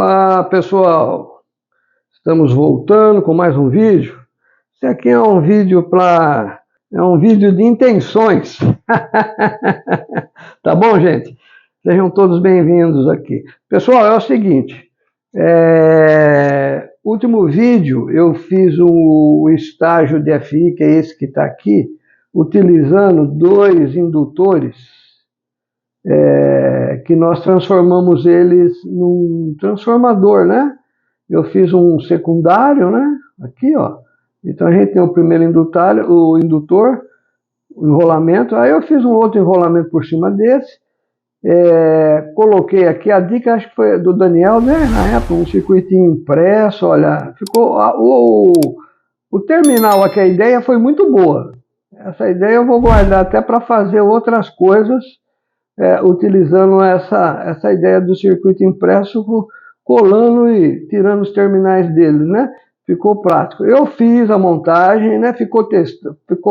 Olá pessoal, estamos voltando com mais um vídeo. Esse aqui é um vídeo de intenções. Tá bom, gente? Sejam todos bem-vindos aqui. Pessoal, é o seguinte, último vídeo eu fiz o estágio de FI, que é esse que está aqui, utilizando dois indutores, que nós transformamos eles num transformador, né? Eu fiz um secundário, né? Aqui, ó. Então a gente tem o primeiro indutor, o enrolamento. Aí eu fiz um outro enrolamento por cima desse. Coloquei aqui, a dica acho que foi do Daniel, né? Na época, um circuitinho impresso, olha. Ficou o terminal aqui, a ideia foi muito boa. Essa ideia eu vou guardar até para fazer outras coisas, utilizando essa ideia do circuito impresso, colando e tirando os terminais dele, né? Ficou prático. Eu fiz a montagem, né? Ficou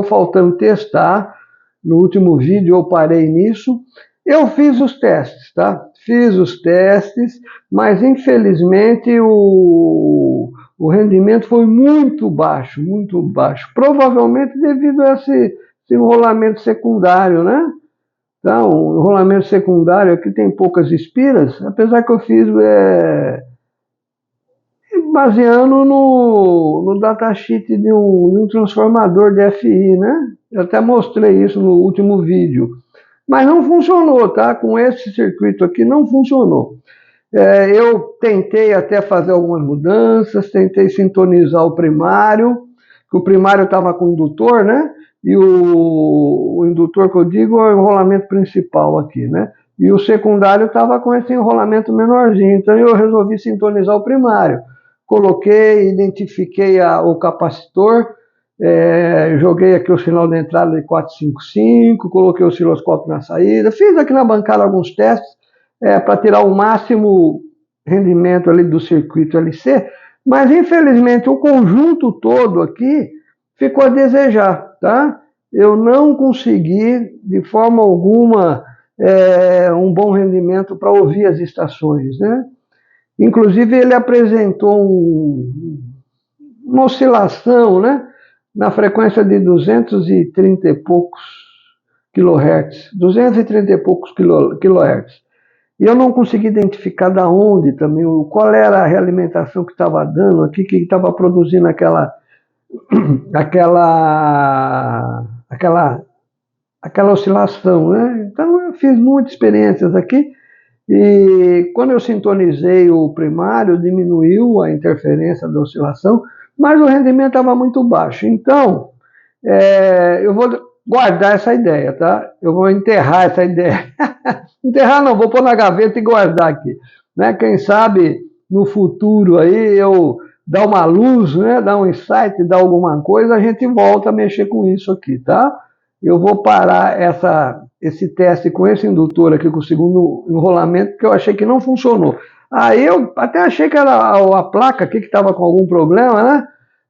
faltando testar. No último vídeo eu parei nisso. Eu fiz os testes, tá? Fiz os testes, mas infelizmente o rendimento foi muito baixo, muito baixo. Provavelmente devido a esse enrolamento secundário, né? Então, o enrolamento secundário aqui tem poucas espiras, apesar que eu fiz baseando no datasheet de um transformador de FI, né? Eu até mostrei isso no último vídeo. Mas não funcionou, tá? Com esse circuito aqui não funcionou. Eu tentei até fazer algumas mudanças, tentei sintonizar o primário, que o primário estava com indutor, né? E o indutor que eu digo é o enrolamento principal aqui, né? E o secundário estava com esse enrolamento menorzinho, então eu resolvi sintonizar o primário. Coloquei, identifiquei o capacitor, joguei aqui o sinal de entrada de 455, coloquei o osciloscópio na saída, fiz aqui na bancada alguns testes para tirar o máximo rendimento ali do circuito LC, mas infelizmente o conjunto todo aqui ficou a desejar, tá? Eu não consegui de forma alguma um bom rendimento para ouvir as estações, né? Inclusive ele apresentou uma oscilação, né? Na frequência de 230 e poucos kHz, 230 e poucos kHz. E eu não consegui identificar da onde também, qual era a realimentação que estava dando aqui, que estava produzindo aquela oscilação, né? Então eu fiz muitas experiências aqui, e quando eu sintonizei o primário, diminuiu a interferência da oscilação, mas o rendimento estava muito baixo. Então, eu vou guardar essa ideia, tá? Eu vou enterrar essa ideia. Enterrar não, vou pôr na gaveta e guardar aqui, né? Quem sabe no futuro aí eu dar uma luz, né? Dar um insight, dar alguma coisa, a gente volta a mexer com isso aqui, tá? Eu vou parar esse teste com esse indutor aqui, com o segundo enrolamento, que eu achei que não funcionou. Aí eu até achei que era a placa aqui que estava com algum problema, né?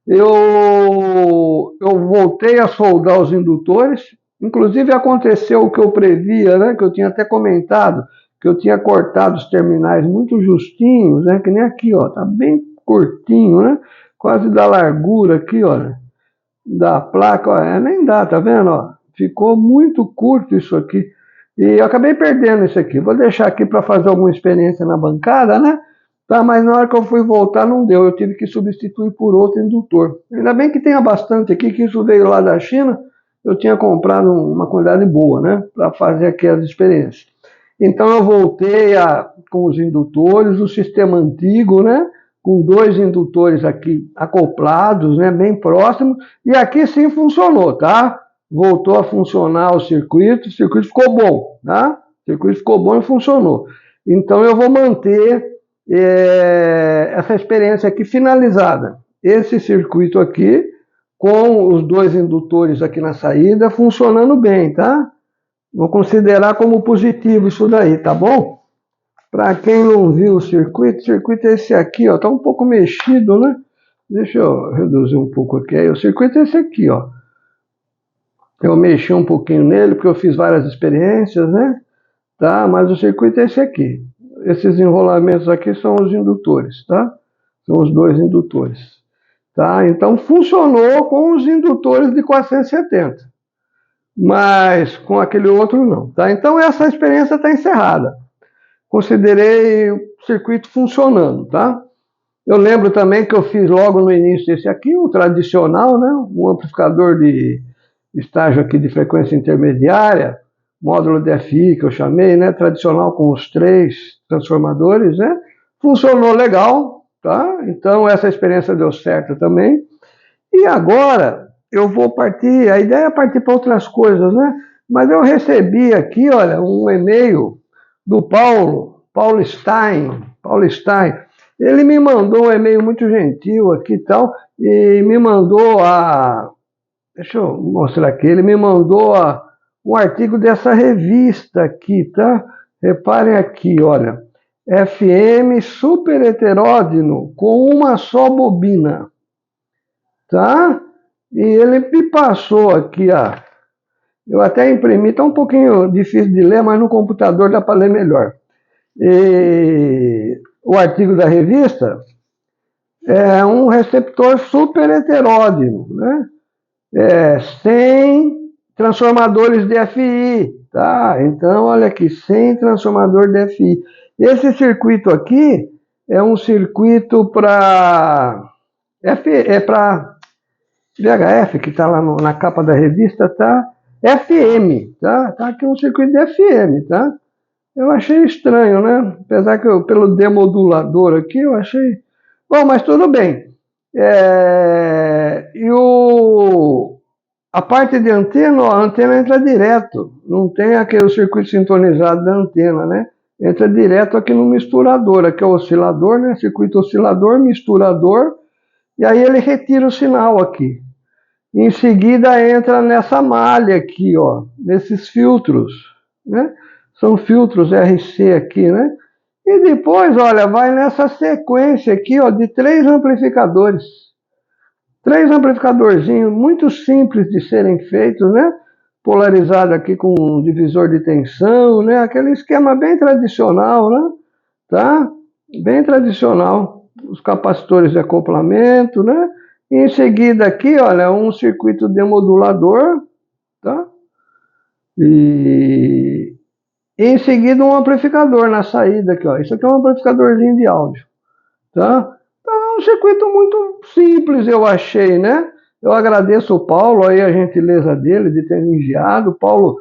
Eu voltei a soldar os indutores, inclusive aconteceu o que eu previa, né? Que eu tinha até comentado, que eu tinha cortado os terminais muito justinhos, né? Que nem aqui, ó, tá bem curtinho, né? Quase da largura aqui, ó, da placa, ó, nem dá, tá vendo, ó? Ficou muito curto isso aqui. E eu acabei perdendo isso aqui. Vou deixar aqui para fazer alguma experiência na bancada, né? Tá, mas na hora que eu fui voltar não deu. Eu tive que substituir por outro indutor. Ainda bem que tenha bastante aqui, que isso veio lá da China. Eu tinha comprado uma quantidade boa, né? Para fazer aqui as experiências. Então eu voltei com os indutores, o sistema antigo, né? Com dois indutores aqui acoplados, né? Bem próximos. E aqui sim funcionou, tá? Voltou a funcionar o circuito ficou bom, tá? O circuito ficou bom e funcionou. Então eu vou manter essa experiência aqui finalizada. Esse circuito aqui, com os dois indutores aqui na saída, funcionando bem, tá? Vou considerar como positivo isso daí, tá bom? Para quem não viu o circuito é esse aqui, ó, tá um pouco mexido, né? Deixa eu reduzir um pouco aqui. Aí, o circuito é esse aqui, ó. Eu mexi um pouquinho nele, porque eu fiz várias experiências, né? Tá? Mas o circuito é esse aqui. esses enrolamentos aqui são os indutores, tá? São os dois indutores, tá? Então funcionou com os indutores de 470, mas com aquele outro não, tá? Então essa experiência está encerrada. Considerei o circuito funcionando, tá? Eu lembro também que eu fiz logo no início esse aqui, o tradicional, né? Um amplificador de estágio aqui de frequência intermediária, módulo DFI que eu chamei, né? Tradicional com os 3 transformadores, né? Funcionou legal, tá? Então essa experiência deu certo também. E agora eu vou partir, a ideia é partir para outras coisas, né? Mas eu recebi aqui, olha, um e-mail do Paulo Stein. Ele me mandou um e-mail muito gentil aqui e tal, e me mandou deixa eu mostrar aqui, ele me mandou um artigo dessa revista aqui, tá? Reparem aqui, olha, FM super heteródino com uma só bobina, tá? E ele me passou aqui, eu até imprimi, tá um pouquinho difícil de ler, mas no computador dá para ler melhor. E o artigo da revista é um receptor super heteródino, né? 100 transformadores DFI, tá? Então, olha aqui, 100 transformador DFI. Esse circuito aqui é um circuito para VHF, que está lá na capa da revista, tá? FM, tá? Tá aqui um circuito de FM, tá? Eu achei estranho, né? Apesar que pelo demodulador aqui, eu achei... Bom, mas tudo bem. E a parte de antena, ó, a antena entra direto. Não tem aquele circuito sintonizado da antena, né? Entra direto aqui no misturador. Aqui é o oscilador, né? Circuito oscilador, misturador. E aí ele retira o sinal aqui. Em seguida entra nessa malha aqui, ó, nesses filtros, né? São filtros RC aqui, né? E depois, olha, vai nessa sequência aqui, ó, de 3 amplificadores. 3 amplificadorzinhos muito simples de serem feitos, né? Polarizado aqui com um divisor de tensão, né? Aquele esquema bem tradicional, né? Tá? Bem tradicional. Os capacitores de acoplamento, né? E em seguida aqui, olha, um circuito demodulador, tá? E em seguida um amplificador na saída aqui, ó. Isso aqui é um amplificadorzinho de áudio, tá? Então é um circuito muito simples, eu achei, né? Eu agradeço o Paulo aí, a gentileza dele de ter me enviado. O Paulo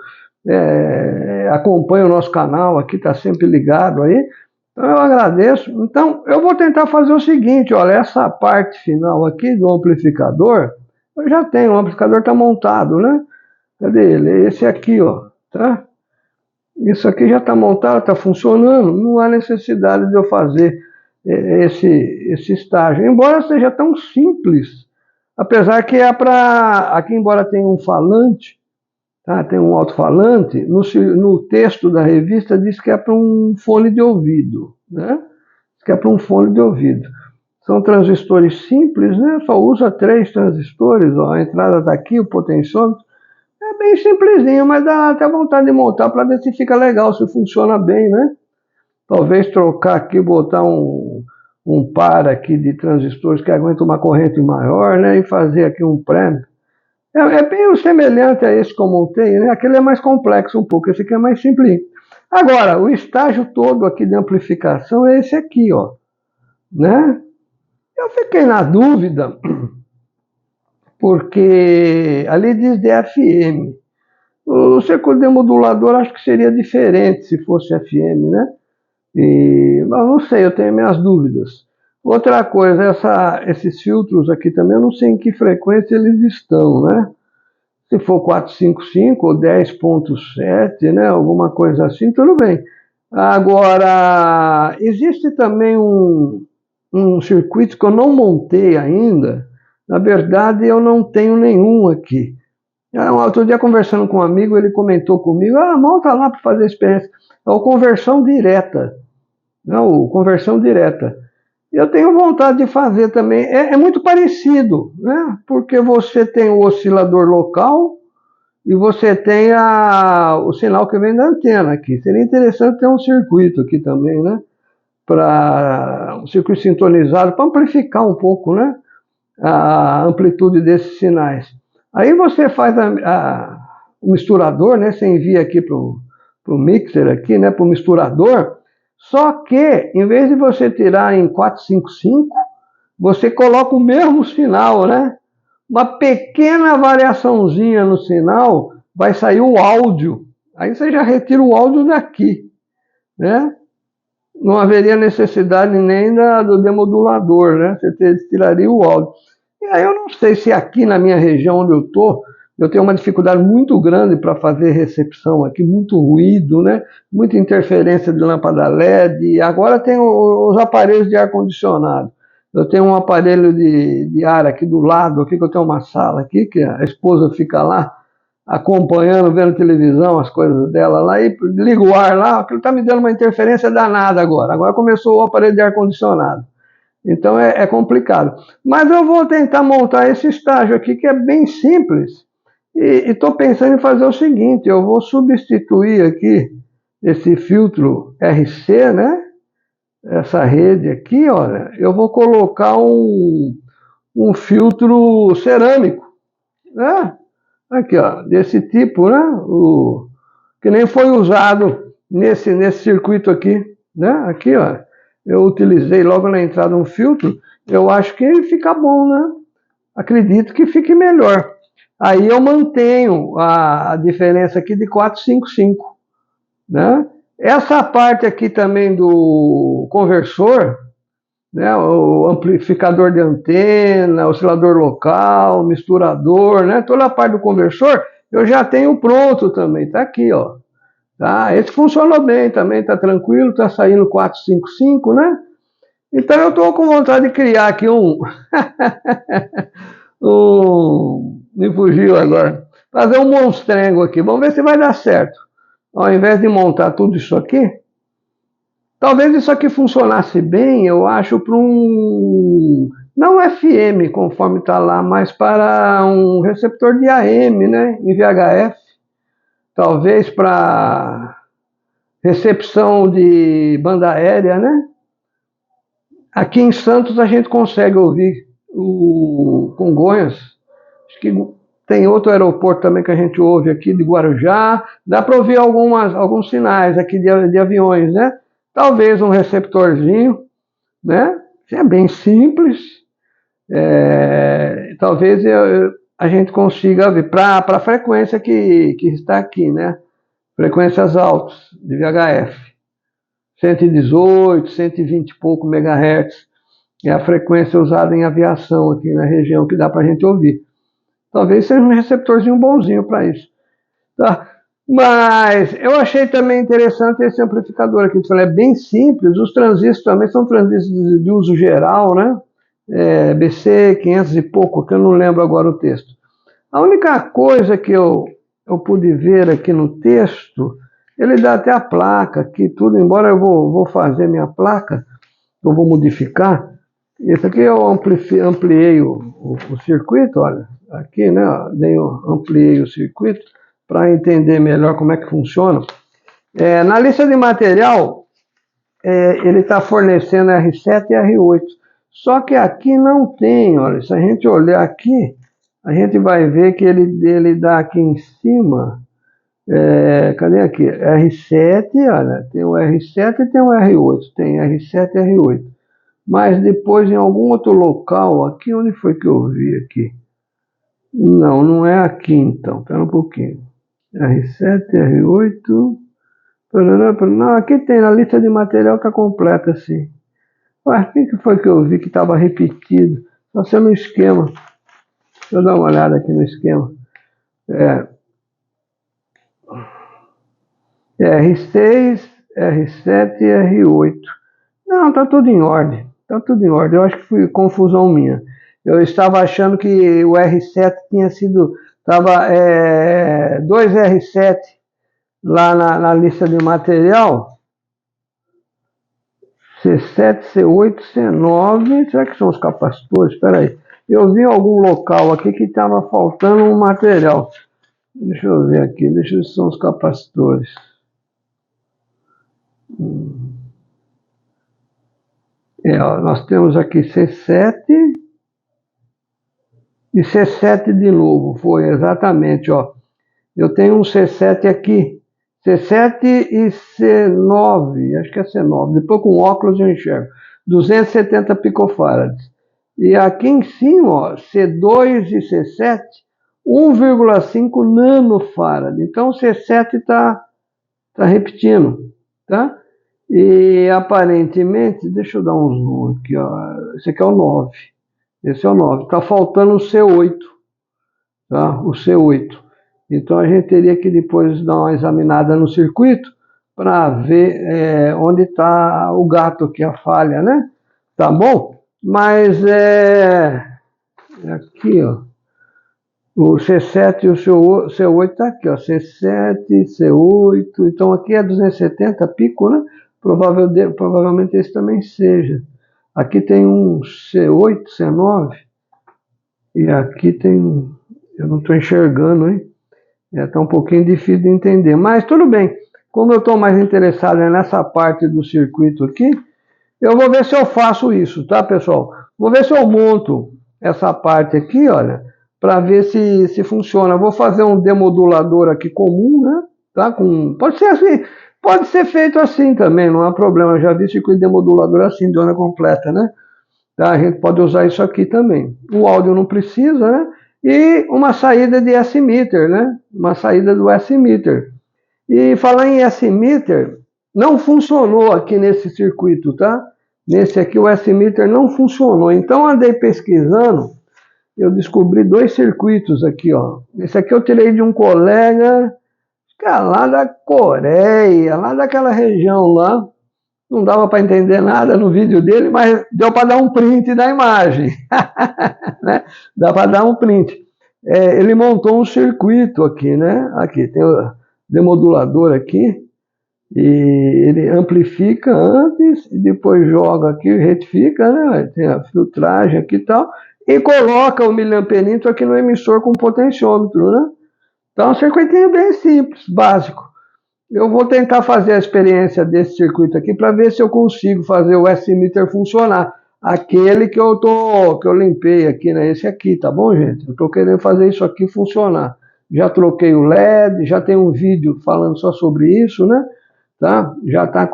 acompanha o nosso canal aqui, tá sempre ligado aí. Então eu agradeço. Então eu vou tentar fazer o seguinte, olha, essa parte final aqui do amplificador, eu já tenho, o amplificador está montado, né? Cadê ele? Esse aqui, ó, tá? Isso aqui já está montado, está funcionando, não há necessidade de eu fazer esse estágio, embora seja tão simples, apesar que aqui embora tenha um falante, tá? Tem um alto-falante, no texto da revista diz que é para um fone de ouvido, né? Diz que é para um fone de ouvido. São transistores simples, né? Só usa 3 transistores, ó, a entrada está aqui, o potenciômetro. É bem simplesinho, mas dá até vontade de montar para ver se fica legal, se funciona bem, né? Talvez trocar aqui, botar um par aqui de transistores que aguenta uma corrente maior, né? E fazer aqui um pré. É bem semelhante a esse que eu montei, né? Aquele é mais complexo um pouco, esse aqui é mais simples. Agora, o estágio todo aqui de amplificação é esse aqui, ó, né? Eu fiquei na dúvida, porque ali diz DFM. O circuito demodulador acho que seria diferente se fosse FM, né? Mas não sei, eu tenho minhas dúvidas. Outra coisa, esses filtros aqui também, eu não sei em que frequência eles estão, né? Se for 455 ou 10.7, né? Alguma coisa assim, tudo bem. Agora, existe também um circuito que eu não montei ainda. Na verdade, eu não tenho nenhum aqui. Outro dia, conversando com um amigo, ele comentou comigo, monta lá para fazer experiência. É o conversão direta. Não, conversão direta. Eu tenho vontade de fazer também. É muito parecido, né? Porque você tem o oscilador local e você tem o sinal que vem da antena aqui. Seria interessante ter um circuito aqui também, né? para um circuito sintonizado, para amplificar um pouco, né, a amplitude desses sinais. Aí você faz o misturador, né, você envia aqui para o mixer, aqui, né, para o misturador, só que, em vez de você tirar em 455, você coloca o mesmo sinal, né? Uma pequena variaçãozinha no sinal, vai sair o áudio. Aí você já retira o áudio daqui, né? Não haveria necessidade nem do demodulador, né? Você tiraria o áudio. E aí eu não sei se aqui na minha região onde eu estou, eu tenho uma dificuldade muito grande para fazer recepção aqui, muito ruído, né? Muita interferência de lâmpada LED. E agora tem os aparelhos de ar-condicionado. Eu tenho um aparelho de ar aqui do lado, aqui que eu tenho uma sala aqui, que a esposa fica lá acompanhando, vendo televisão, as coisas dela lá, e liga o ar lá, aquilo está me dando uma interferência danada agora. Agora começou o aparelho de ar-condicionado. Então é complicado. Mas eu vou tentar montar esse estágio aqui, que é bem simples. E estou pensando em fazer o seguinte, eu vou substituir aqui esse filtro RC, né? Essa rede aqui, olha, eu vou colocar um filtro cerâmico, né? Aqui, ó, desse tipo, né? Que nem foi usado nesse circuito aqui, né? Aqui, ó, eu utilizei logo na entrada um filtro, eu acho que fica bom, né? Acredito que fique melhor. Aí eu mantenho a diferença aqui de 455, né? Essa parte aqui também do conversor, né? O amplificador de antena, oscilador local, misturador, né? Toda a parte do conversor eu já tenho pronto também, tá aqui, ó. Tá? Esse funcionou bem também, tá tranquilo, tá saindo 455, né? Então eu estou com vontade de criar aqui me fugiu agora. Fazer um monstrengo aqui. Vamos ver se vai dar certo. Ao invés de montar tudo isso aqui, talvez isso aqui funcionasse bem, eu acho, para não FM, conforme está lá, mas para um receptor de AM, né? Em VHF. Talvez para recepção de banda aérea, né? Aqui em Santos a gente consegue ouvir o Congonhas. Acho que tem outro aeroporto também que a gente ouve aqui, de Guarujá. Dá para ouvir alguns sinais aqui de aviões, né? Talvez um receptorzinho, né? É bem simples. Talvez a gente consiga ver para a frequência que está aqui, né? Frequências altas de VHF. 118, 120 e pouco megahertz. É a frequência usada em aviação aqui na região que dá para a gente ouvir. Talvez seja um receptorzinho bonzinho para isso. Tá? Mas eu achei também interessante esse amplificador aqui. É bem simples. Os transistores também são transistores de uso geral, né? BC 500 e pouco, que eu não lembro agora o texto. A única coisa que eu pude ver aqui no texto, ele dá até a placa aqui, tudo, embora eu vou fazer minha placa, eu vou modificar. Esse aqui eu ampliei o circuito, olha, aqui, né? Ampliei o circuito para entender melhor como é que funciona. Na lista de material, ele está fornecendo R7 e R8. Só que aqui não tem, olha, se a gente olhar aqui, a gente vai ver que ele dá aqui em cima, cadê aqui? R7, olha, tem o R7 e tem o R8, tem R7 e R8. Mas depois em algum outro local, aqui, onde foi que eu vi aqui? Não é aqui então, espera um pouquinho. R7, R8, não, aqui tem, na lista de material está completa assim. Ué, o que foi que eu vi que estava repetido? Está sendo um esquema. Deixa eu dar uma olhada aqui no esquema. R6, R7 e R8. Não, está tudo em ordem. Está tudo em ordem. Eu acho que foi confusão minha. Eu estava achando que o R7 tinha sido... Estava 2 R7 lá na lista de material. C7, C8, C9... Será que são os capacitores? Espera aí. Eu vi em algum local aqui que estava faltando um material. Deixa eu ver aqui. Deixa eu ver se são os capacitores. Ó, nós temos aqui C7 e C7 de novo, foi exatamente, ó. Eu tenho um C7 aqui, C7 e C9, acho que é C9, depois com óculos eu enxergo, 270 picofarads. E aqui em cima, ó, C2 e C7, 1,5 nanofarad. Então o C7 está repetindo, tá? E aparentemente, deixa eu dar um zoom aqui, ó. Esse aqui é o 9. Esse é o 9. Está faltando o C8, tá? O C8. Então a gente teria que depois dar uma examinada no circuito para ver onde está o gato aqui, a falha, né? Tá bom? Mas aqui, ó. O C7 e o C8 está aqui, ó. C7, C8. Então aqui é 270 pico, né? Provavelmente esse também seja. Aqui tem um C8, C9. E aqui tem um. Eu não estou enxergando, hein? Está um pouquinho difícil de entender. Mas tudo bem. Como eu estou mais interessado nessa parte do circuito aqui, eu vou ver se eu faço isso, tá, pessoal? Vou ver se eu monto essa parte aqui, olha, para ver se funciona. Vou fazer um demodulador aqui comum, né? Tá? Pode ser assim, pode ser feito assim também, não há problema. Eu já vi circuito demodulador assim, de onda completa, né? Tá? A gente pode usar isso aqui também. O áudio não precisa, né? E uma saída de S-meter, né? Uma saída do S-meter. E falar em S-meter, não funcionou aqui nesse circuito, tá? Nesse aqui o S-meter não funcionou. Então andei pesquisando, eu descobri 2 circuitos aqui, ó. Esse aqui eu tirei de um colega, que é lá da Coreia, lá daquela região lá. Não dava para entender nada no vídeo dele, mas deu para dar um print da imagem. Né? Dá para dar um print. Ele montou um circuito aqui, né? Aqui tem o demodulador aqui, e ele amplifica antes e depois joga aqui, retifica, né? Tem a filtragem aqui e tal, e coloca o miliamperímetro aqui no emissor com potenciômetro, né? Então é um circuitinho bem simples, básico. Eu vou tentar fazer a experiência desse circuito aqui para ver se eu consigo fazer o S-meter funcionar. Aquele que eu limpei aqui, né? Esse aqui, tá bom, gente? Eu estou querendo fazer isso aqui funcionar. Já troquei o LED, já tem um vídeo falando só sobre isso, né? Tá? Já está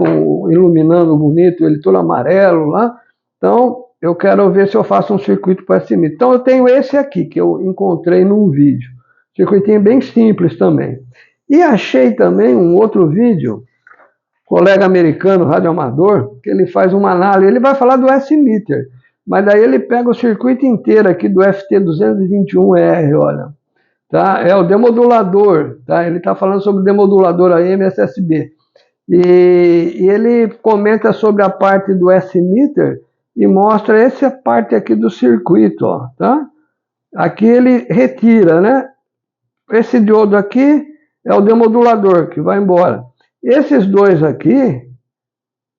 iluminando bonito, ele todo amarelo lá. Então, eu quero ver se eu faço um circuito para S-meter. Então, eu tenho esse aqui, que eu encontrei num vídeo. Circuitinho bem simples também. E achei também um outro vídeo, colega americano, radioamador, que ele faz uma análise, ele vai falar do S-meter, mas daí ele pega o circuito inteiro aqui do FT221R, olha, tá? É o demodulador, tá? Ele está falando sobre o demodulador AM-SSB. E ele comenta sobre a parte do S-meter e mostra essa parte aqui do circuito, ó, tá? Aqui ele retira, né? Esse diodo aqui é o demodulador que vai embora. Esses dois aqui,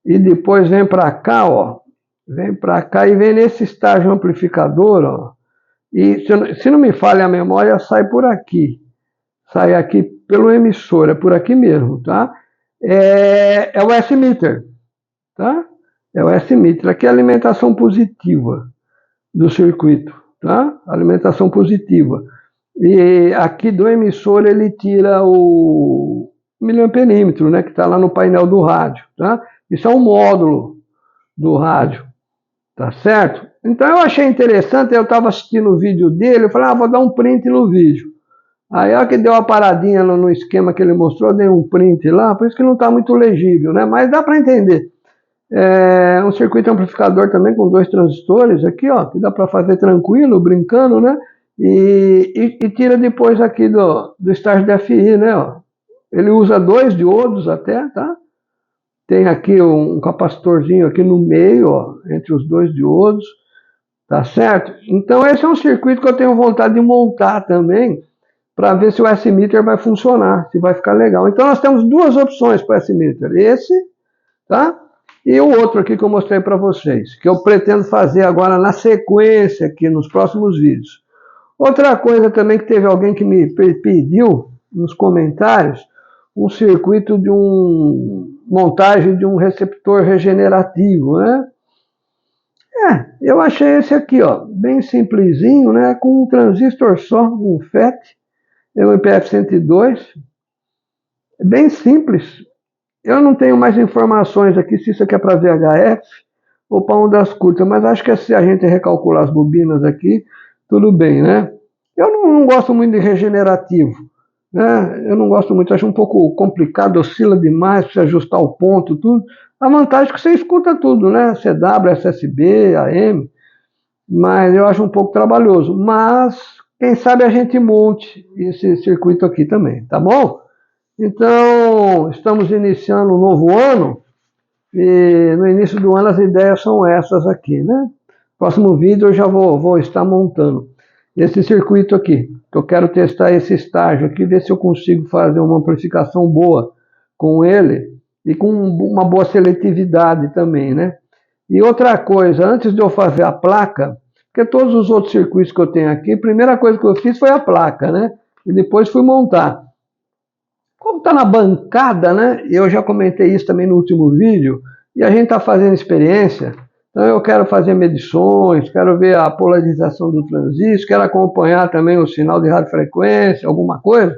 e depois vem para cá, ó. Vem para cá e vem nesse estágio amplificador, ó. E se não me falha a memória, sai por aqui. Sai aqui pelo emissor, é por aqui mesmo, tá? É o S-meter, tá? É o S-meter. Aqui é a alimentação positiva do circuito, tá? Alimentação positiva. E aqui do emissor ele tira o miliamperímetro, né, que está lá no painel do rádio, tá? Isso é um módulo do rádio, tá certo? Então eu achei interessante, eu estava assistindo o vídeo dele, eu falei, vou dar um print no vídeo. Aí a hora que deu uma paradinha no esquema que ele mostrou, eu dei um print lá, por isso que não está muito legível, né? Mas dá para entender. É um circuito amplificador também com 2 transistores aqui, ó, que dá para fazer tranquilo, brincando, né? E tira depois aqui do estágio de FI, né? Ó. Ele usa 2 diodos até, tá? Tem aqui um capacitorzinho aqui no meio, ó, entre os 2 diodos, tá certo? Então esse é um circuito que eu tenho vontade de montar também, para ver se o S-meter vai funcionar, se vai ficar legal. Então nós temos 2 opções para o S-meter, esse, tá? E o outro aqui que eu mostrei para vocês, que eu pretendo fazer agora na sequência aqui nos próximos vídeos. Outra coisa também que teve alguém que me pediu nos comentários, um circuito de montagem de um receptor regenerativo, né? Eu achei esse aqui, ó, bem simplesinho, né, com um transistor só, um FET, é um IPF102, é bem simples. Eu não tenho mais informações aqui se isso aqui é para VHF ou para ondas curtas, mas acho que se a gente recalcular as bobinas aqui, tudo bem, né? Eu não gosto muito de regenerativo, né? Eu não gosto muito, acho um pouco complicado, oscila demais, precisa ajustar o ponto, tudo. A vantagem é que você escuta tudo, né? CW, SSB, AM, mas eu acho um pouco trabalhoso. Mas, quem sabe a gente monte esse circuito aqui também, tá bom? Então, estamos iniciando um novo ano, e no início do ano as ideias são essas aqui, né? Próximo vídeo eu já vou estar montando esse circuito aqui. Eu quero testar esse estágio aqui, ver se eu consigo fazer uma amplificação boa com ele e com uma boa seletividade também, né? E outra coisa, antes de eu fazer a placa, porque todos os outros circuitos que eu tenho aqui, a primeira coisa que eu fiz foi a placa, né? E depois fui montar. Como está na bancada, né? Eu já comentei isso também no último vídeo, e a gente está fazendo experiência, então eu quero fazer medições, quero ver a polarização do transistor, quero acompanhar também o sinal de radiofrequência, alguma coisa,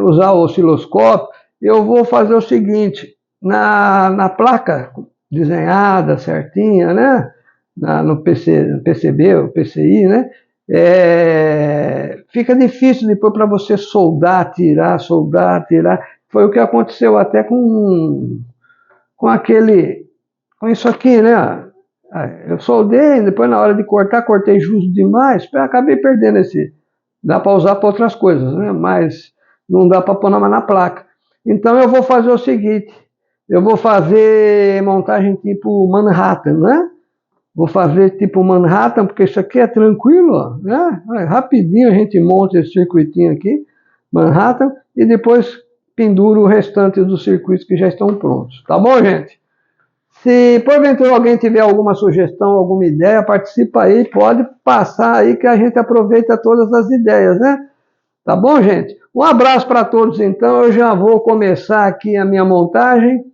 usar o osciloscópio. Eu vou fazer o seguinte, na placa desenhada, certinha, né? No PCB, o PCI, né? Fica difícil depois para você soldar, tirar. Foi o que aconteceu até com isso aqui, né? Eu soldei, depois na hora de cortar, cortei justo demais, acabei perdendo esse. Dá para usar para outras coisas, né? Mas não dá para pôr na placa. Então eu vou fazer o seguinte, eu vou fazer montagem tipo Manhattan, né? Vou fazer tipo Manhattan, porque isso aqui é tranquilo, ó, né? Rapidinho a gente monta esse circuitinho aqui, Manhattan, e depois pendura o restante dos circuitos que já estão prontos. Tá bom, gente? Se porventura alguém tiver alguma sugestão, alguma ideia, participa aí, pode passar aí que a gente aproveita todas as ideias, né? Tá bom, gente? Um abraço para todos, então. Eu já vou começar aqui a minha montagem.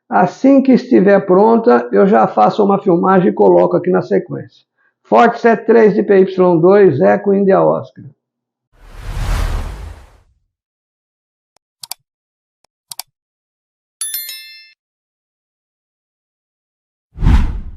Assim que estiver pronta, eu já faço uma filmagem e coloco aqui na sequência. Forte 73 de PY2, Eco India Oscar.